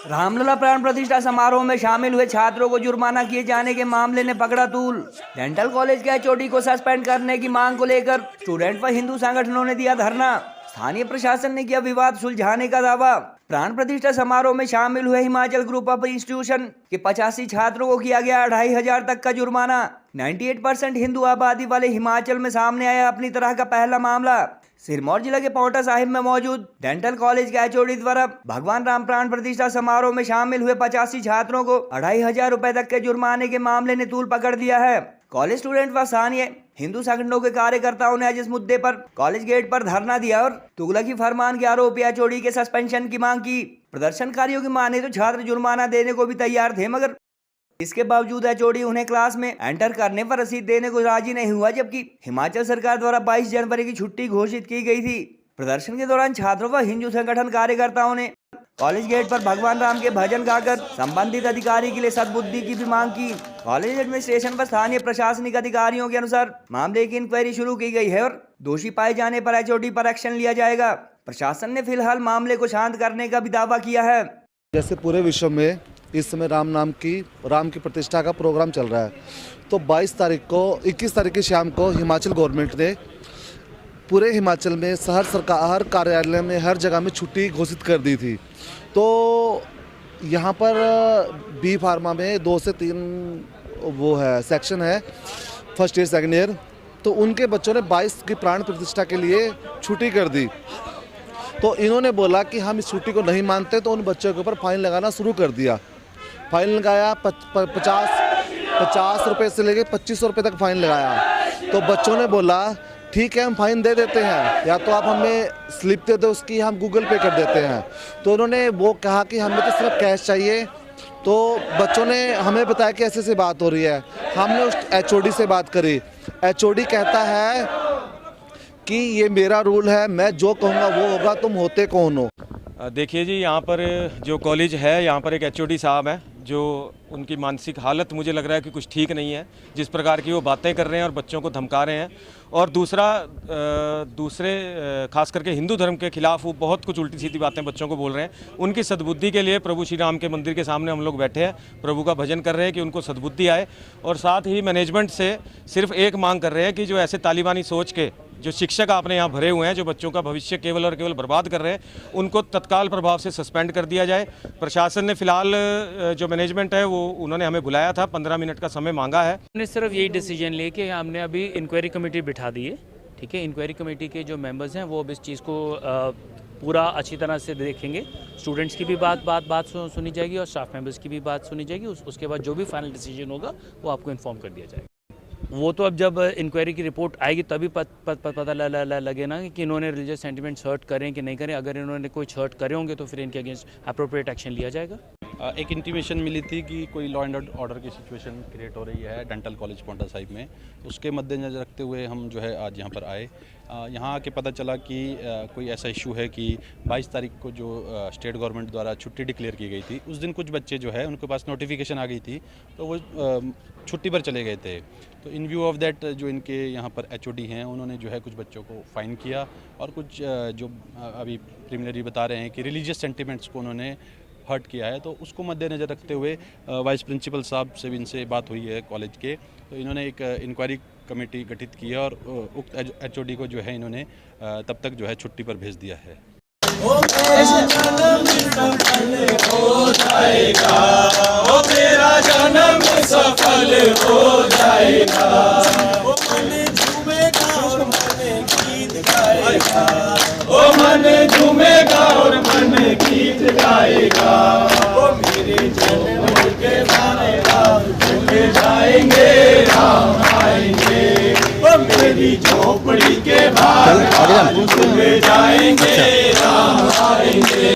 रामलला प्राण प्रतिष्ठा समारोह में शामिल हुए छात्रों को जुर्माना किए जाने के मामले ने पकड़ा तूल। डेंटल कॉलेज के एचओडी को सस्पेंड करने की मांग को लेकर स्टूडेंट व हिंदू संगठनों ने दिया धरना। स्थानीय प्रशासन ने किया विवाद सुलझाने का दावा। प्राण प्रतिष्ठा समारोह में शामिल हुए हिमाचल ग्रुप ऑफ इंस्टीट्यूशन के 85 छात्रों को किया गया 2500 तक का जुर्माना। 98% हिंदू आबादी वाले हिमाचल में सामने आया अपनी तरह का पहला मामला। सिरमौर जिला के पांवटा साहिब में मौजूद डेंटल कॉलेज के एचओडी द्वारा भगवान राम प्राण प्रतिष्ठा समारोह में शामिल हुए 85 छात्रों को 2500 रुपए तक के जुर्माने के मामले ने तूल पकड़ दिया है। कॉलेज स्टूडेंट व स्थानीय हिंदू संगठनों के कार्यकर्ताओं ने आज इस मुद्दे पर कॉलेज गेट पर धरना दिया और तुगलकी फरमान के आरोपी एचओडी के सस्पेंशन की मांग की। प्रदर्शनकारियों की माने तो छात्र जुर्माना देने को भी तैयार थे, मगर इसके बावजूद एचओडी उन्हें क्लास में एंटर करने पर रसीद देने को राजी नहीं हुआ, जबकि हिमाचल सरकार द्वारा 22 जनवरी की छुट्टी घोषित की गई थी। प्रदर्शन के दौरान छात्रों व हिंदू संगठन कार्यकर्ताओं ने कॉलेज गेट पर भगवान राम के भजन गाकर संबंधित अधिकारी के लिए सद्बुद्धि की भी मांग की। कॉलेज एडमिनिस्ट्रेशन व स्थानीय प्रशासनिक अधिकारियों के अनुसार मामले की इंक्वायरी शुरू की गई है और दोषी पाए जाने पर एचओडी पर एक्शन लिया जाएगा। प्रशासन ने फिलहाल मामले को शांत करने का भी दावा किया है। जैसे पूरे विश्व में इस समय राम की प्रतिष्ठा का प्रोग्राम चल रहा है, तो 21 तारीख की शाम को हिमाचल गवर्नमेंट ने पूरे हिमाचल में हर कार्यालय में हर जगह में छुट्टी घोषित कर दी थी। तो यहाँ पर बी फार्मा में 2 से 3 वो है सेक्शन है, फर्स्ट ईयर सेकंड ईयर, तो उनके बच्चों ने 22 की प्राण प्रतिष्ठा के लिए छुट्टी कर दी। तो इन्होंने बोला कि हम इस छुट्टी को नहीं मानते, तो उन बच्चों के ऊपर फाइन लगाना शुरू कर दिया। फाइन लगाया 50 रुपये से लेके 2500 रुपये तक फाइन लगाया। तो बच्चों ने बोला ठीक है हम फाइन दे देते हैं, या तो आप हमें स्लिप दे दो उसकी, हम गूगल पे कर देते हैं। तो उन्होंने वो कहा कि हमें तो सिर्फ कैश चाहिए। तो बच्चों ने हमें बताया कि ऐसे बात हो रही है। हमने उस एचओडी से बात करी। एचओडी कहता है कि ये मेरा रूल है, मैं जो कहूँगा वो होगा, तुम होते कौन हो। देखिए जी, यहाँ पर जो कॉलेज है, यहाँ पर एक एचओडी साहब हैं जो उनकी मानसिक हालत मुझे लग रहा है कि कुछ ठीक नहीं है। जिस प्रकार की वो बातें कर रहे हैं और बच्चों को धमका रहे हैं, और दूसरे खास करके हिंदू धर्म के खिलाफ वो बहुत कुछ उल्टी सीधी बातें बच्चों को बोल रहे हैं। उनकी सद्बुद्धि के लिए प्रभु श्री राम के मंदिर के सामने हम लोग बैठे हैं, प्रभु का भजन कर रहे हैं कि उनको सद्बुद्धि आए। और साथ ही मैनेजमेंट से सिर्फ एक मांग कर रहे हैं कि जो ऐसे तालिबानी सोच के जो शिक्षक आपने यहाँ भरे हुए हैं, जो बच्चों का भविष्य केवल और केवल बर्बाद कर रहे हैं, उनको तत्काल प्रभाव से सस्पेंड कर दिया जाए। प्रशासन ने फिलहाल जो मैनेजमेंट है वो उन्होंने हमें बुलाया था, 15 मिनट का समय मांगा है। हमने सिर्फ यही डिसीजन लिए कि हमने अभी इंक्वायरी कमेटी बिठा दी है। ठीक है, इंक्वायरी कमेटी के जो मेंबर्स हैं वो अब इस चीज़ को पूरा अच्छी तरह से देखेंगे। स्टूडेंट्स की भी बात सुनी जाएगी और स्टाफ मेंबर्स की भी बात सुनी जाएगी। उसके बाद जो भी फाइनल डिसीजन होगा वो आपको इन्फॉर्म कर दिया जाएगा। वो तो अब जब इंक्वायरी की रिपोर्ट आएगी तभी पता लगे ना कि इन्होंने रिलीजियस सेंटिमेंट्स हर्ट करें कि नहीं करें। अगर इन्होंने कोई हर्ट करे होंगे तो फिर इनके अगेंस्ट अप्रोप्रिएट एक्शन लिया जाएगा। एक इंटीमेशन मिली थी कि कोई लॉ एंड ऑर्डर की सिचुएशन क्रिएट हो रही है डेंटल कॉलेज पांवटा साहिब में। उसके मद्देनजर रखते हुए हम जो है आज यहाँ पर आए। यहाँ आके पता चला कि कोई ऐसा इशू है कि 22 तारीख को जो स्टेट गवर्नमेंट द्वारा छुट्टी डिक्लेयर की गई थी, उस दिन कुछ बच्चे जो है उनके पास नोटिफिकेशन आ गई थी, तो वो छुट्टी पर चले गए थे। तो इन व्यू ऑफ दैट जो इनके यहाँ पर एचओडी हैं उन्होंने जो है कुछ बच्चों को फ़ाइन किया, और कुछ जो अभी प्रिलिमिनरी बता रहे हैं कि रिलीजियस सेंटिमेंट्स को उन्होंने हर्ट किया है। तो उसको मद्देनज़र रखते हुए वाइस प्रिंसिपल साहब से भी इनसे बात हुई है कॉलेज के, तो इन्होंने एक इंक्वायरी कमेटी गठित की है और उक्त एचओडी को जो है इन्होंने तब तक जो है छुट्टी पर भेज दिया है। ओ मेरा जन्म सफल हो जाएगा। ओ मन झूमेगा और मन गीत गाएगा। ओ मन झूमेगा और मन गीत गाएगा। ओ मेरे जन्म के बारे राम झूम जाएंगे, राम आएंगे। ओ मेरी झोपड़ी के बाहर झूम जाएंगे।